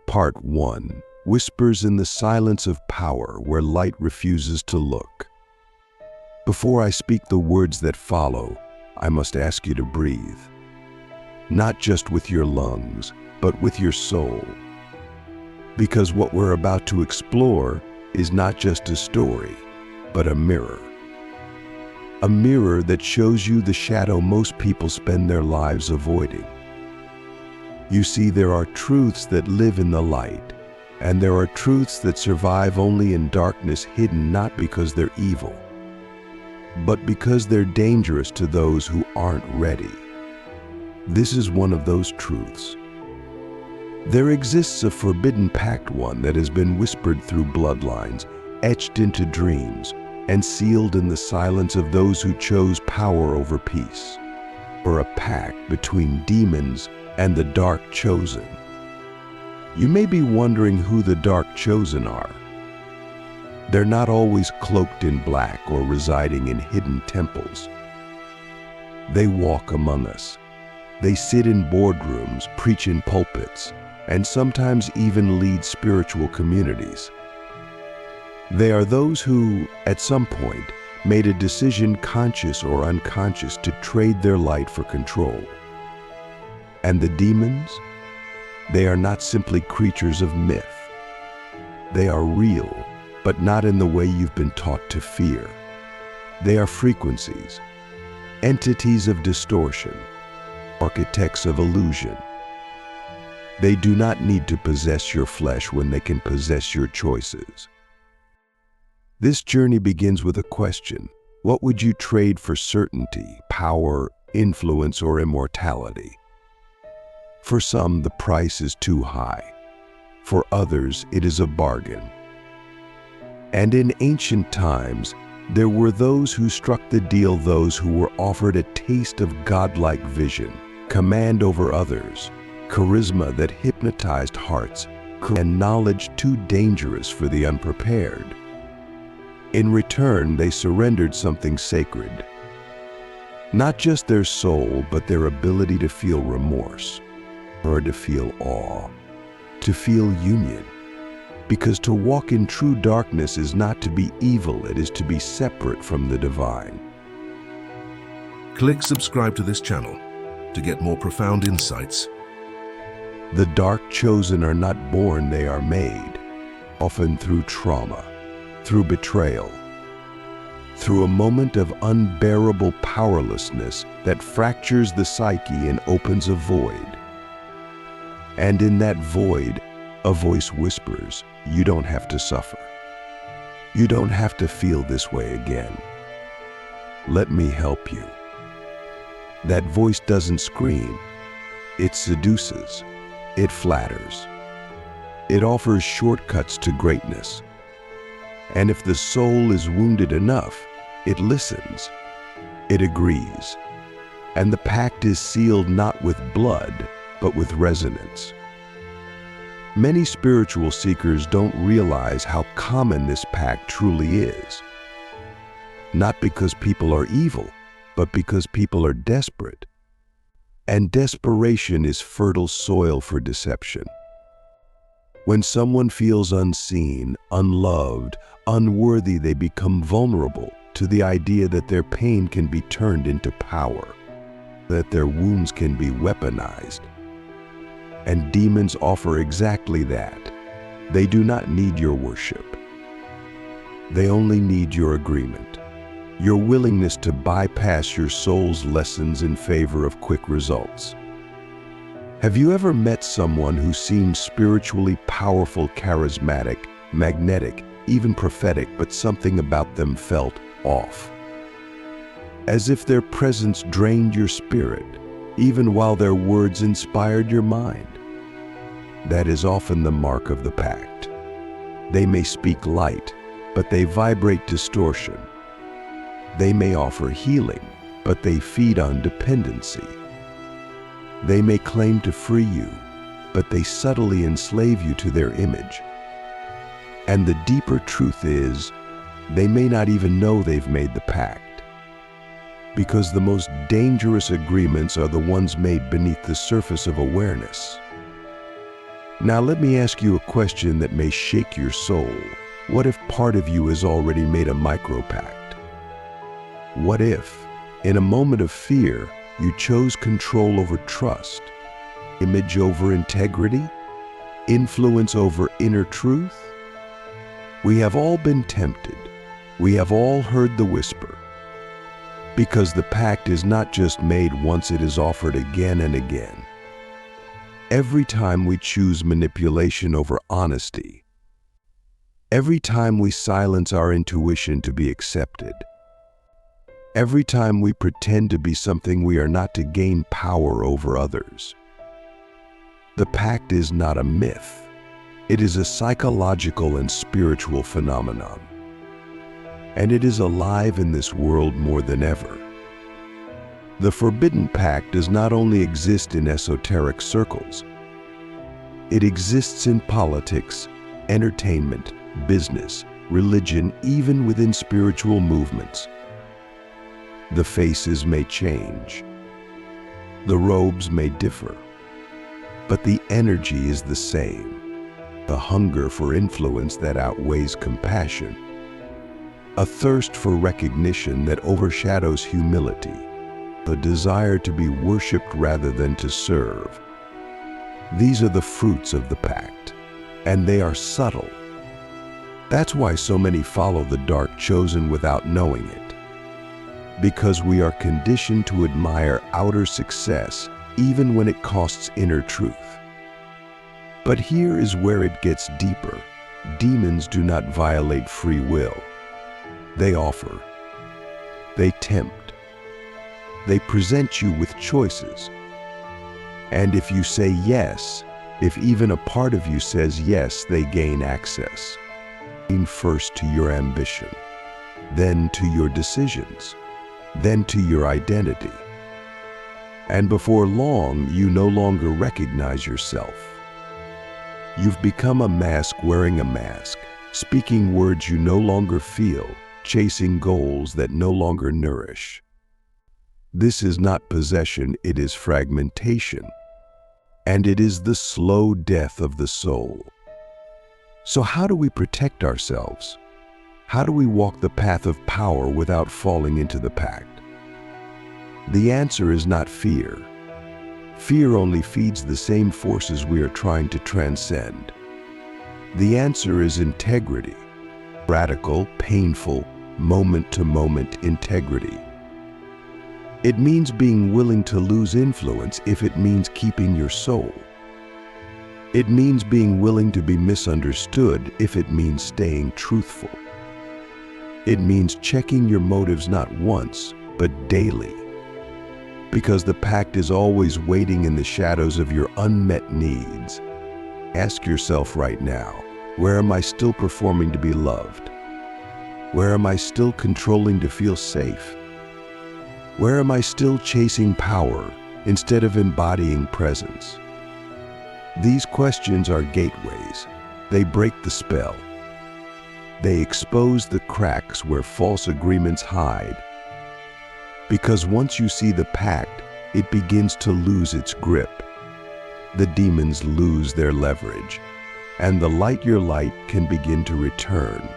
Part 1. Whispers in the silence of power where light refuses to look. Before I speak the words that follow, I must ask you to breathe. Not just with your lungs, but with your soul. Because what we're about to explore is not just a story, but a mirror. A mirror that shows you the shadow most people spend their lives avoiding. You see, there are truths that live in the light, and there are truths that survive only in darkness, hidden not because they're evil, but because they're dangerous to those who aren't ready. This is one of those truths. There exists a forbidden pact, one that has been whispered through bloodlines, etched into dreams, and sealed in the silence of those who chose power over peace. Or a pact between demons and the dark chosen. You may be wondering who the dark chosen are. They're not always cloaked in black or residing in hidden temples. They walk among us. They sit in boardrooms, preach in pulpits, and sometimes even lead spiritual communities. They are those who, at some point, made a decision, conscious or unconscious, to trade their light for control. And the demons? They are not simply creatures of myth. They are real, but not in the way you've been taught to fear. They are frequencies, entities of distortion, architects of illusion. They do not need to possess your flesh when they can possess your choices. This journey begins with a question. What would you trade for certainty, power, influence, or immortality? For some, the price is too high. For others, it is a bargain. And in ancient times, there were those who struck the deal, those who were offered a taste of godlike vision, command over others, charisma that hypnotized hearts, and knowledge too dangerous for the unprepared. In return, they surrendered something sacred. Not just their soul, but their ability to feel remorse, or to feel awe, to feel union. Because to walk in true darkness is not to be evil, it is to be separate from the divine. Click subscribe to this channel to get more profound insights. The dark chosen are not born, they are made, often through trauma, through betrayal, through a moment of unbearable powerlessness that fractures the psyche and opens a void. And in that void, a voice whispers, you don't have to suffer. You don't have to feel this way again. Let me help you. That voice doesn't scream. It seduces. It flatters. It offers shortcuts to greatness. And if the soul is wounded enough, it listens. It agrees. And the pact is sealed not with blood, but with resonance. Many spiritual seekers don't realize how common this pact truly is. Not because people are evil, but because people are desperate. And desperation is fertile soil for deception. When someone feels unseen, unloved, unworthy, they become vulnerable to the idea that their pain can be turned into power, that their wounds can be weaponized. And demons offer exactly that. They do not need your worship. They only need your agreement, your willingness to bypass your soul's lessons in favor of quick results. Have you ever met someone who seemed spiritually powerful, charismatic, magnetic, even prophetic, but something about them felt off? As if their presence drained your spirit, even while their words inspired your mind. That is often the mark of the pact. They may speak light, but they vibrate distortion. They may offer healing, but they feed on dependency. They may claim to free you, but they subtly enslave you to their image. And the deeper truth is, they may not even know they've made the pact. Because the most dangerous agreements are the ones made beneath the surface of awareness. Now let me ask you a question that may shake your soul. What if part of you has already made a micro-pact? What if, in a moment of fear, you chose control over trust, image over integrity, influence over inner truth? We have all been tempted. We have all heard the whisper. Because the pact is not just made once, it is offered again and again. Every time we choose manipulation over honesty, every time we silence our intuition to be accepted, every time we pretend to be something we are not to gain power over others. The pact is not a myth. It is a psychological and spiritual phenomenon. And it is alive in this world more than ever. The forbidden pact does not only exist in esoteric circles. It exists in politics, entertainment, business, religion, even within spiritual movements. The faces may change. The robes may differ. But the energy is the same. The hunger for influence that outweighs compassion. A thirst for recognition that overshadows humility. The desire to be worshipped rather than to serve. These are the fruits of the pact, and they are subtle. That's why so many follow the dark chosen without knowing it. Because we are conditioned to admire outer success even when it costs inner truth. But here is where it gets deeper. Demons do not violate free will. They offer. They tempt. They present you with choices. And if you say yes, if even a part of you says yes, they gain access. First to your ambition, then to your decisions, then to your identity. And before long, you no longer recognize yourself. You've become a mask wearing a mask, speaking words you no longer feel, chasing goals that no longer nourish. This is not possession, it is fragmentation. And it is the slow death of the soul. So how do we protect ourselves? How do we walk the path of power without falling into the pact? The answer is not fear. Fear only feeds the same forces we are trying to transcend. The answer is integrity. Radical, painful, moment-to-moment integrity. It means being willing to lose influence if it means keeping your soul. It means being willing to be misunderstood if it means staying truthful. It means checking your motives not once, but daily. Because the pact is always waiting in the shadows of your unmet needs. Ask yourself right now, where am I still performing to be loved? Where am I still controlling to feel safe? Where am I still chasing power instead of embodying presence? These questions are gateways. They break the spell. They expose the cracks where false agreements hide. Because once you see the pact, it begins to lose its grip. The demons lose their leverage, and the light your light can begin to return.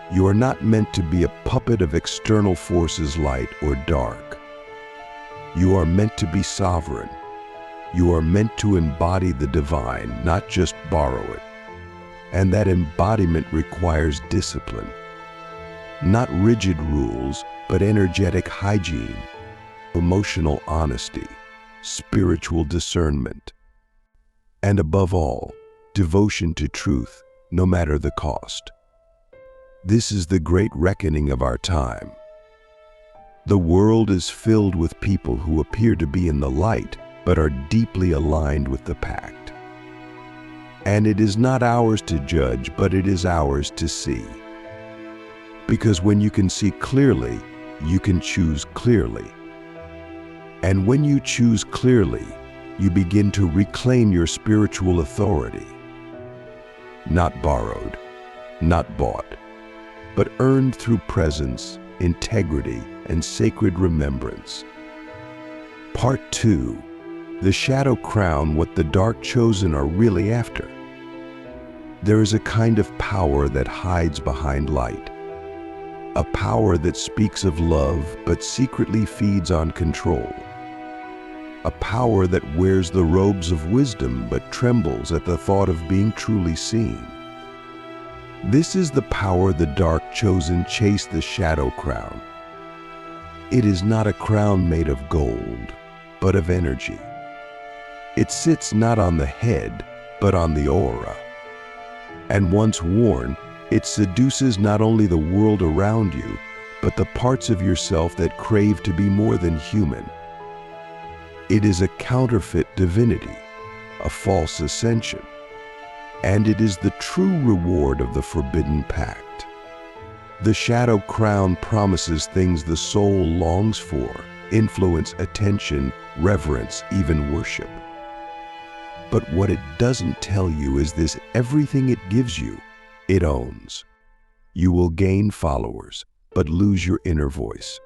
You are not meant to be a puppet of external forces, light or dark. You are meant to be sovereign. You are meant to embody the divine, not just borrow it. And that embodiment requires discipline. Not rigid rules, but energetic hygiene, emotional honesty, spiritual discernment. And above all, devotion to truth, no matter the cost. This is the great reckoning of our time. The world is filled with people who appear to be in the light, but are deeply aligned with the pact. And it is not ours to judge, but it is ours to see. Because when you can see clearly, you can choose clearly. And when you choose clearly, you begin to reclaim your spiritual authority. Not borrowed, not bought, but earned through presence, integrity, and sacred remembrance. Part 2. the shadow crown what the dark chosen are really after. There is a kind of power that hides behind light, a power that speaks of love but secretly feeds on control, a power that wears the robes of wisdom but trembles at the thought of being truly seen. This is the power the dark chosen chase the shadow crown. It is not a crown made of gold, but of energy. It sits not on the head, but on the aura. And once worn, it seduces not only the world around you, but the parts of yourself that crave to be more than human. It is a counterfeit divinity, a false ascension, and it is the true reward of the forbidden pact. The shadow crown promises things the soul longs for: influence, attention, reverence, even worship. But what it doesn't tell you is this: everything it gives you, it owns. You will gain followers, but lose your inner voice.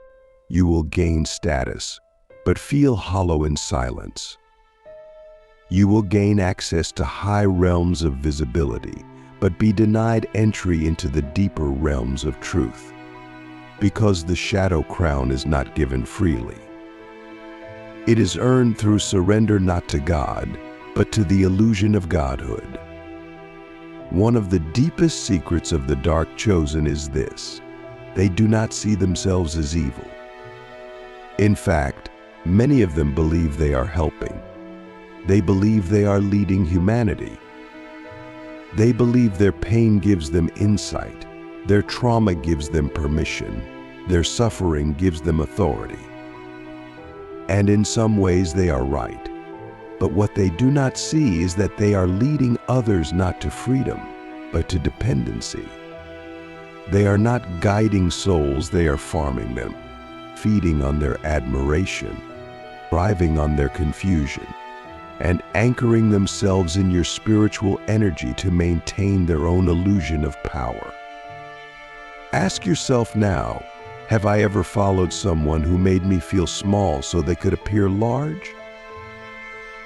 You will gain status, but feel hollow in silence. You will gain access to high realms of visibility, but be denied entry into the deeper realms of truth, because the shadow crown is not given freely. It is earned through surrender not to God, but to the illusion of godhood. One of the deepest secrets of the dark chosen is this: they do not see themselves as evil. In fact, many of them believe they are helping. They believe they are leading humanity. They believe their pain gives them insight, their trauma gives them permission, their suffering gives them authority. And in some ways they are right. But what they do not see is that they are leading others not to freedom, but to dependency. They are not guiding souls, they are farming them, feeding on their admiration, thriving on their confusion, and anchoring themselves in your spiritual energy to maintain their own illusion of power. Ask yourself now, have I ever followed someone who made me feel small so they could appear large?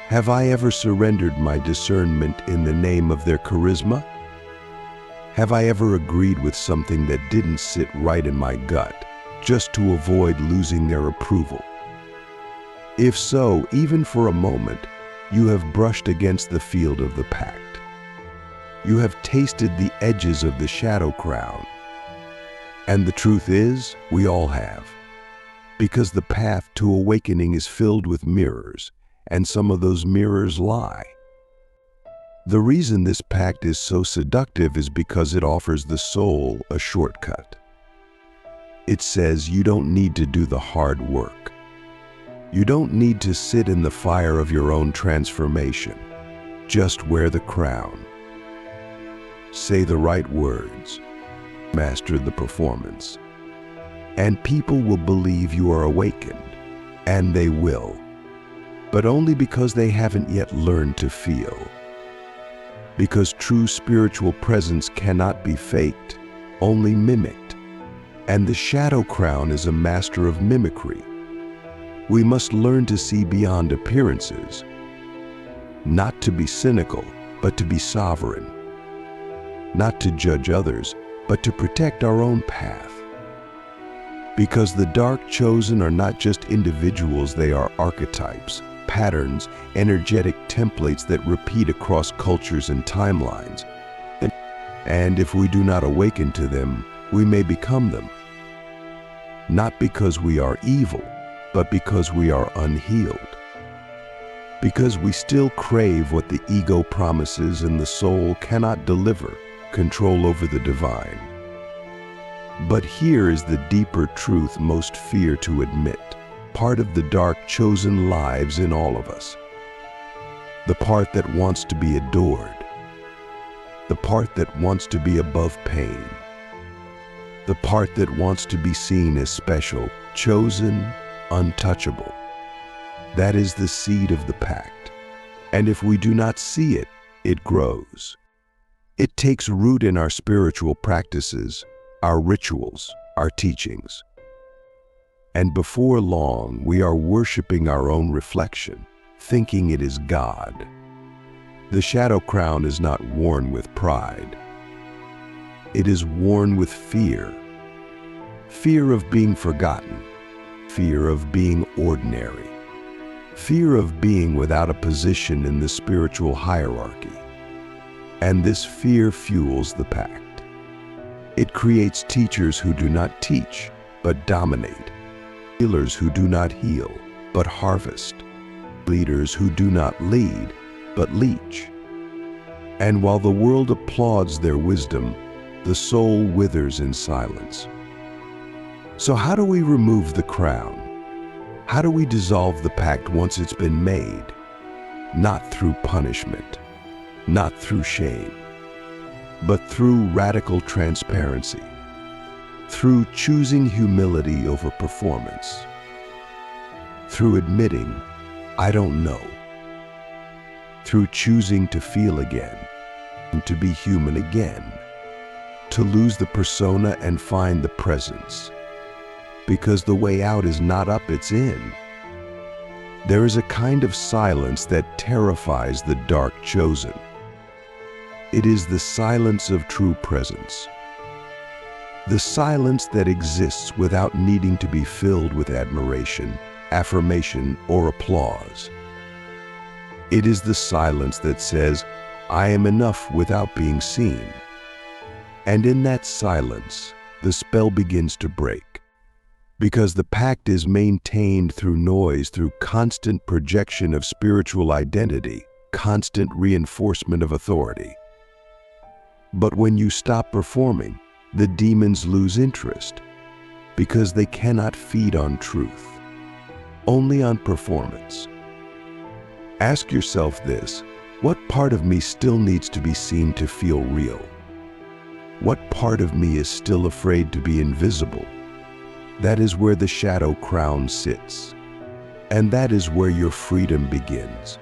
Have I ever surrendered my discernment in the name of their charisma? Have I ever agreed with something that didn't sit right in my gut, just to avoid losing their approval? If so, even for a moment, you have brushed against the field of the pact. You have tasted the edges of the shadow crown. And the truth is, we all have. Because the path to awakening is filled with mirrors, and some of those mirrors lie. The reason this pact is so seductive is because it offers the soul a shortcut. It says you don't need to do the hard work. You don't need to sit in the fire of your own transformation. Just wear the crown. Say the right words. Master the performance. And people will believe you are awakened. And they will. But only because they haven't yet learned to feel. Because true spiritual presence cannot be faked, only mimicked. And the shadow crown is a master of mimicry. We must learn to see beyond appearances, not to be cynical, but to be sovereign, not to judge others, but to protect our own path. Because the dark chosen are not just individuals, they are archetypes, patterns, energetic templates that repeat across cultures and timelines. And if we do not awaken to them, we may become them. Not because we are evil, but because we are unhealed. Because we still crave what the ego promises and the soul cannot deliver, control over the divine. But here is the deeper truth most fear to admit. Part of the dark chosen lives in all of us. The part that wants to be adored. The part that wants to be above pain. The part that wants to be seen as special, chosen, untouchable. That is the seed of the pact. And if we do not see it, it grows. It takes root in our spiritual practices, our rituals, our teachings. And before long, we are worshiping our own reflection, thinking it is God. The shadow crown is not worn with pride. It is worn with fear. Fear of being forgotten. Fear of being ordinary. Fear of being without a position in the spiritual hierarchy. And this fear fuels the pact. It creates teachers who do not teach, but dominate. Healers who do not heal, but harvest. Leaders who do not lead, but leech. And while the world applauds their wisdom, the soul withers in silence. So how do we remove the crown? How do we dissolve the pact once it's been made? Not through punishment, not through shame, but through radical transparency, through choosing humility over performance, through admitting, I don't know, through choosing to feel again, and to be human again, to lose the persona and find the presence. Because the way out is not up, it's in. There is a kind of silence that terrifies the dark chosen. It is the silence of true presence. The silence that exists without needing to be filled with admiration, affirmation, or applause. It is the silence that says, I am enough without being seen. And in that silence, the spell begins to break. Because the pact is maintained through noise, through constant projection of spiritual identity, constant reinforcement of authority. But when you stop performing, the demons lose interest, because they cannot feed on truth, only on performance. Ask yourself this: what part of me still needs to be seen to feel real? What part of me is still afraid to be invisible? That is where the shadow crown sits. And that is where your freedom begins.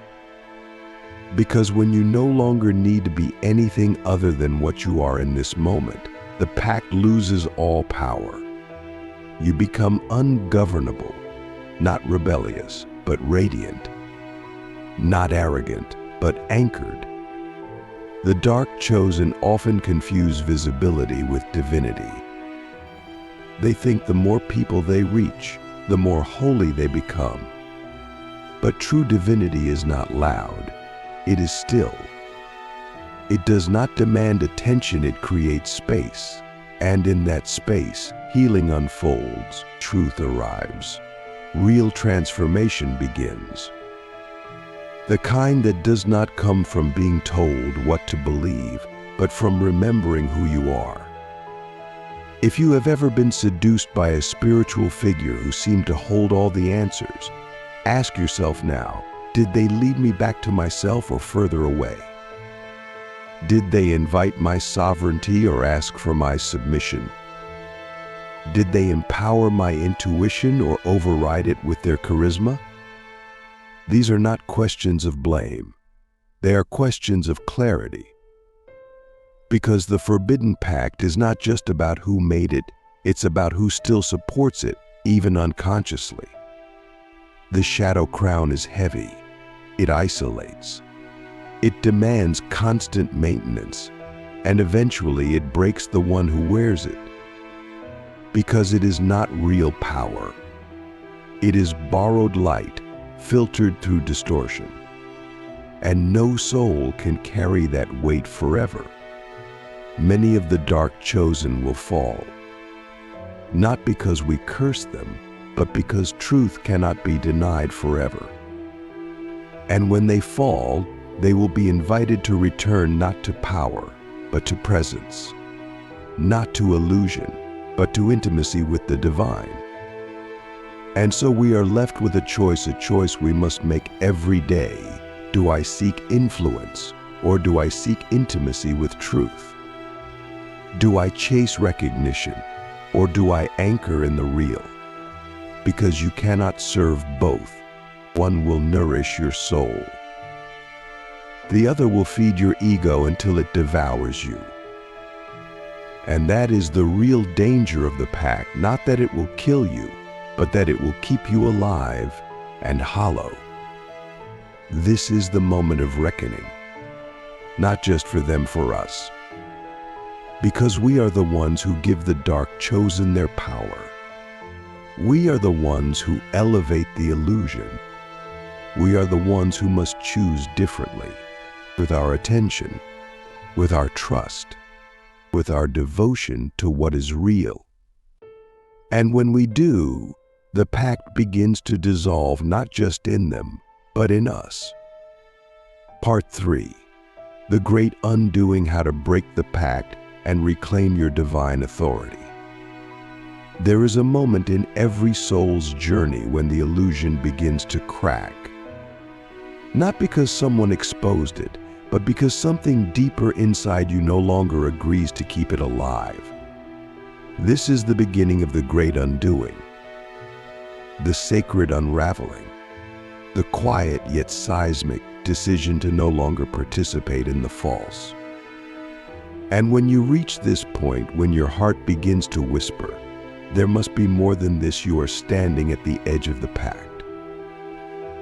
Because when you no longer need to be anything other than what you are in this moment, the pact loses all power. You become ungovernable, not rebellious, but radiant. Not arrogant, but anchored. The dark chosen often confuse visibility with divinity. They think the more people they reach, the more holy they become. But true divinity is not loud. It is still. It does not demand attention, it creates space. And in that space, healing unfolds, truth arrives. Real transformation begins. The kind that does not come from being told what to believe, but from remembering who you are. If you have ever been seduced by a spiritual figure who seemed to hold all the answers, ask yourself now, did they lead me back to myself or further away? Did they invite my sovereignty or ask for my submission? Did they empower my intuition or override it with their charisma? These are not questions of blame. They are questions of clarity. Because the forbidden pact is not just about who made it, it's about who still supports it, even unconsciously. The shadow crown is heavy. It isolates. It demands constant maintenance, and eventually it breaks the one who wears it. Because it is not real power. It is borrowed light, filtered through distortion. And no soul can carry that weight forever. Many of the dark chosen will fall, not because we curse them, but because truth cannot be denied forever. And when they fall, they will be invited to return not to power, but to presence, not to illusion, but to intimacy with the divine. And so we are left with a choice we must make every day. Do I seek influence, or do I seek intimacy with truth? Do I chase recognition, or do I anchor in the real? Because you cannot serve both. One will nourish your soul. The other will feed your ego until it devours you. And that is the real danger of the pact, not that it will kill you, but that it will keep you alive and hollow. This is the moment of reckoning, not just for them, for us. Because we are the ones who give the dark chosen their power. We are the ones who elevate the illusion. We are the ones who must choose differently, with our attention, with our trust, with our devotion to what is real. And when we do, the pact begins to dissolve not just in them, but in us. Part 3. The Great Undoing: How to Break the Pact and Reclaim Your Divine Authority. There is a moment in every soul's journey when the illusion begins to crack. Not because someone exposed it, but because something deeper inside you no longer agrees to keep it alive. This is the beginning of the great undoing, the sacred unraveling, the quiet yet seismic decision to no longer participate in the false. And when you reach this point, when your heart begins to whisper, there must be more than this, you are standing at the edge of the pact.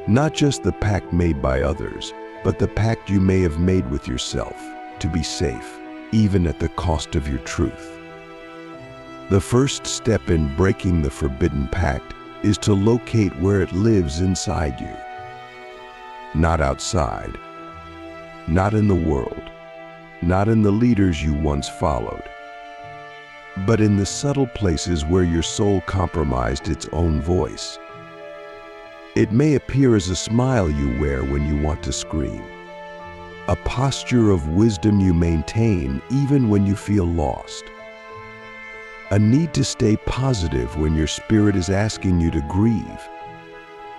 Not just the pact made by others, but the pact you may have made with yourself, to be safe, even at the cost of your truth. The first step in breaking the forbidden pact is to locate where it lives inside you. Not outside, not in the world, not in the leaders you once followed, but in the subtle places where your soul compromised its own voice. It may appear as a smile you wear when you want to scream, a posture of wisdom you maintain even when you feel lost, a need to stay positive when your spirit is asking you to grieve.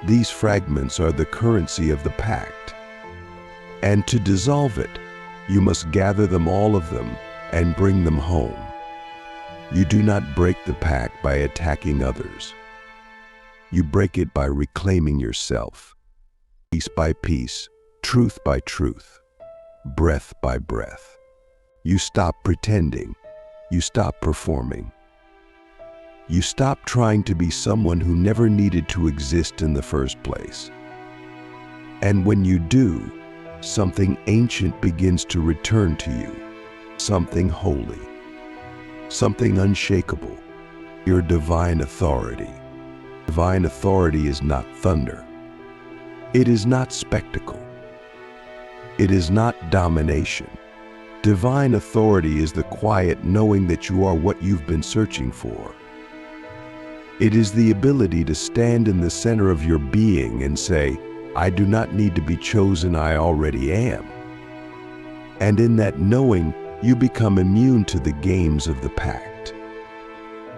These fragments are the currency of the pact, and to dissolve it, you must gather them, all of them, and bring them home. You do not break the pact by attacking others. You break it by reclaiming yourself, piece by piece, truth by truth, breath by breath. You stop pretending. You stop performing. You stop trying to be someone who never needed to exist in the first place. And when you do, something ancient begins to return to you, something holy, something unshakable, your divine authority. Divine authority is not thunder. It is not spectacle. It is not domination. Divine authority is the quiet knowing that you are what you've been searching for. It is the ability to stand in the center of your being and say, I do not need to be chosen, I already am. And in that knowing, you become immune to the games of the pact.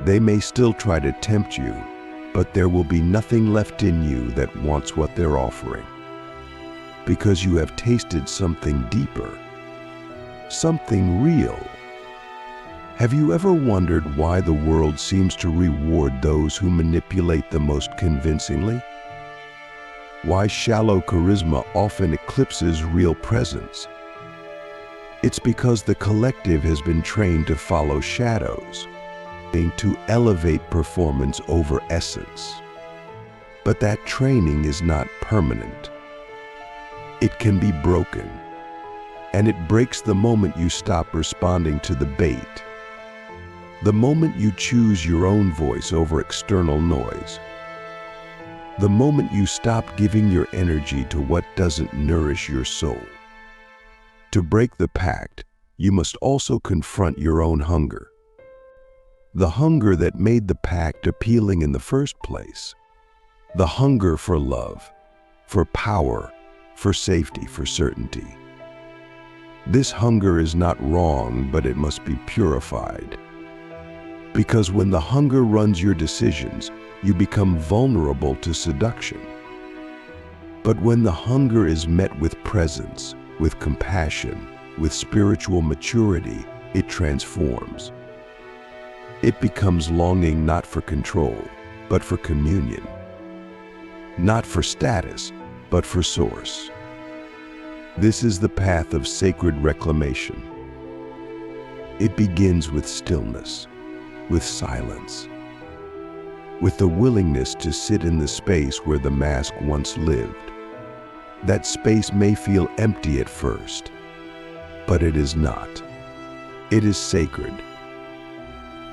They may still try to tempt you, but there will be nothing left in you that wants what they're offering. Because you have tasted something deeper, something real. Have you ever wondered why the world seems to reward those who manipulate the most convincingly? Why shallow charisma often eclipses real presence? It's because the collective has been trained to follow shadows, to elevate performance over essence. But that training is not permanent. It can be broken, and it breaks the moment you stop responding to the bait, the moment you choose your own voice over external noise, the moment you stop giving your energy to what doesn't nourish your soul. To break the pact, you must also confront your own hunger. The hunger that made the pact appealing in the first place. The hunger for love, for power, for safety, for certainty. This hunger is not wrong, but it must be purified. Because when the hunger runs your decisions, you become vulnerable to seduction. But when the hunger is met with presence, with compassion, with spiritual maturity, it transforms. It becomes longing not for control, but for communion. Not for status, but for source. This is the path of sacred reclamation. It begins with stillness, with silence, with the willingness to sit in the space where the mask once lived. That space may feel empty at first, but it is not. It is sacred.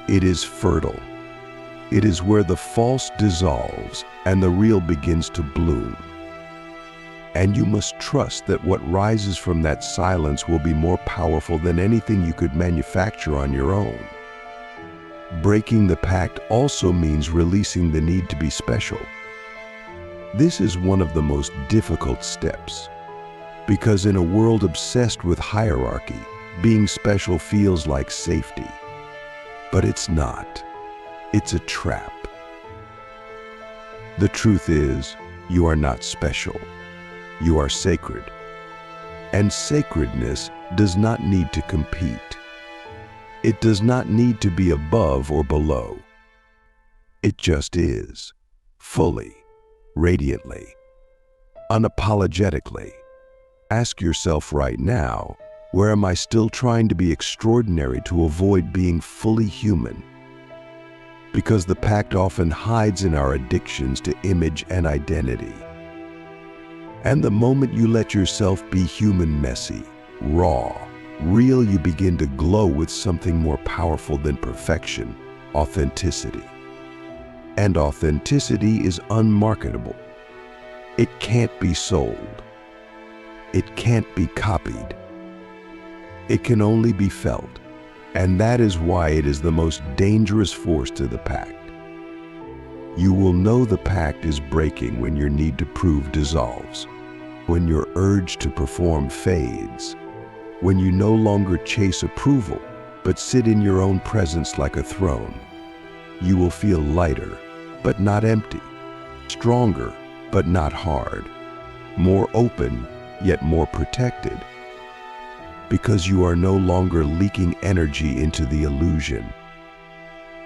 It is fertile. It is where the false dissolves and the real begins to bloom. And you must trust that what rises from that silence will be more powerful than anything you could manufacture on your own. Breaking the pact also means releasing the need to be special. This is one of the most difficult steps, because in a world obsessed with hierarchy, being special feels like safety. But it's not. It's a trap. The truth is, you are not special. You are sacred. And sacredness does not need to compete. It does not need to be above or below. It just is, fully, radiantly, unapologetically. Ask yourself right now, where am I still trying to be extraordinary to avoid being fully human? Because the pact often hides in our addictions to image and identity. And the moment you let yourself be human, messy, raw, real, you begin to glow with something more powerful than perfection: authenticity. And authenticity is unmarketable. It can't be sold. It can't be copied. It can only be felt. And that is why it is the most dangerous force to the pact. You will know the pact is breaking when your need to prove dissolves, when your urge to perform fades, when you no longer chase approval, but sit in your own presence like a throne. You will feel lighter, but not empty, stronger, but not hard, more open, yet more protected, because you are no longer leaking energy into the illusion.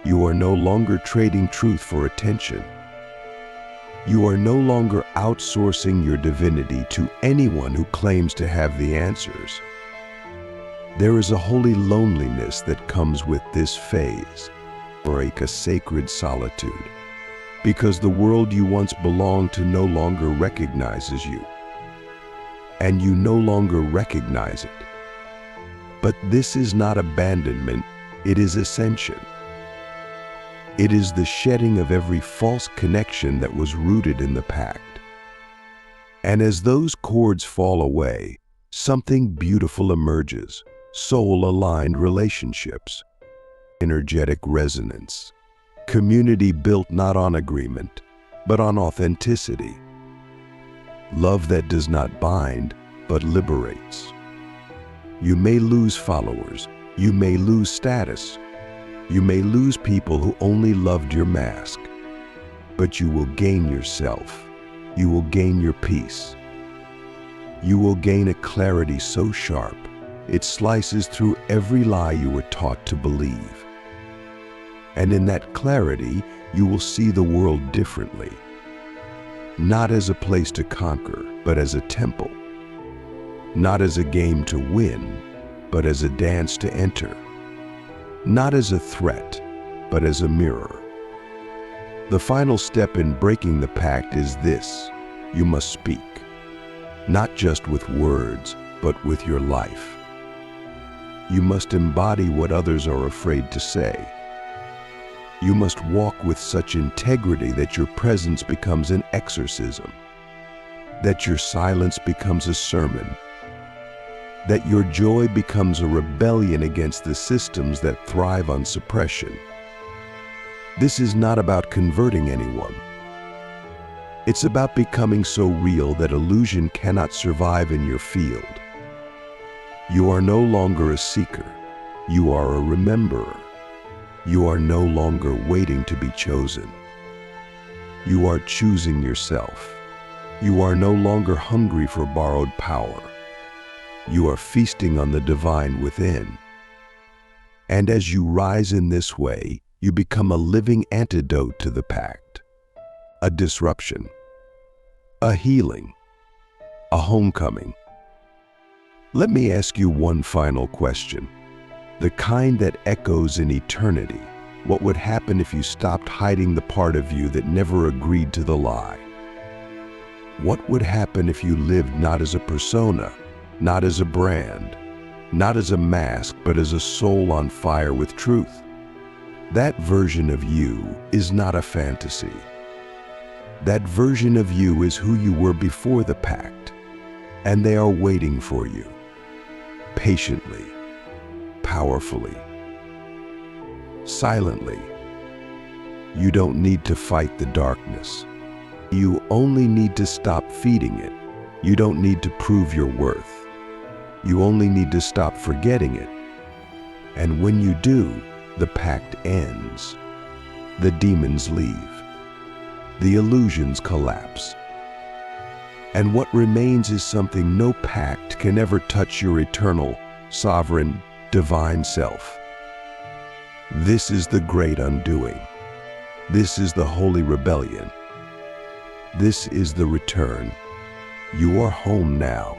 You are no longer trading truth for attention. You are no longer outsourcing your divinity to anyone who claims to have the answers. There is a holy loneliness that comes with this phase, or a sacred solitude, because the world you once belonged to no longer recognizes you, and you no longer recognize it. But this is not abandonment, it is ascension. It is the shedding of every false connection that was rooted in the pact. And as those cords fall away, something beautiful emerges: soul-aligned relationships, energetic resonance, community built not on agreement, but on authenticity, love that does not bind, but liberates. You may lose followers, you may lose status, you may lose people who only loved your mask, but you will gain yourself, you will gain your peace. You will gain a clarity so sharp, it slices through every lie you were taught to believe. And in that clarity, you will see the world differently, not as a place to conquer, but as a temple. Not as a game to win, but as a dance to enter. Not as a threat, but as a mirror. The final step in breaking the pact is this: you must speak, not just with words, but with your life. You must embody what others are afraid to say. You must walk with such integrity that your presence becomes an exorcism, that your silence becomes a sermon, that your joy becomes a rebellion against the systems that thrive on suppression. This is not about converting anyone. It's about becoming so real that illusion cannot survive in your field. You are no longer a seeker. You are a rememberer. You are no longer waiting to be chosen. You are choosing yourself. You are no longer hungry for borrowed power. You are feasting on the divine within. And as you rise in this way, you become a living antidote to the pact, a disruption, a healing, a homecoming. Let me ask you one final question, the kind that echoes in eternity. What would happen if you stopped hiding the part of you that never agreed to the lie? What would happen if you lived not as a persona, not as a brand, not as a mask, but as a soul on fire with truth? That version of you is not a fantasy. That version of you is who you were before the pact, and they are waiting for you, patiently, powerfully, silently. You don't need to fight the darkness. You only need to stop feeding it. You don't need to prove your worth. You only need to stop forgetting it. And when you do, the pact ends. The demons leave. The illusions collapse. And what remains is something no pact can ever touch: your eternal, sovereign, divine self. This is the great undoing. This is the holy rebellion. This is the return. You are home now.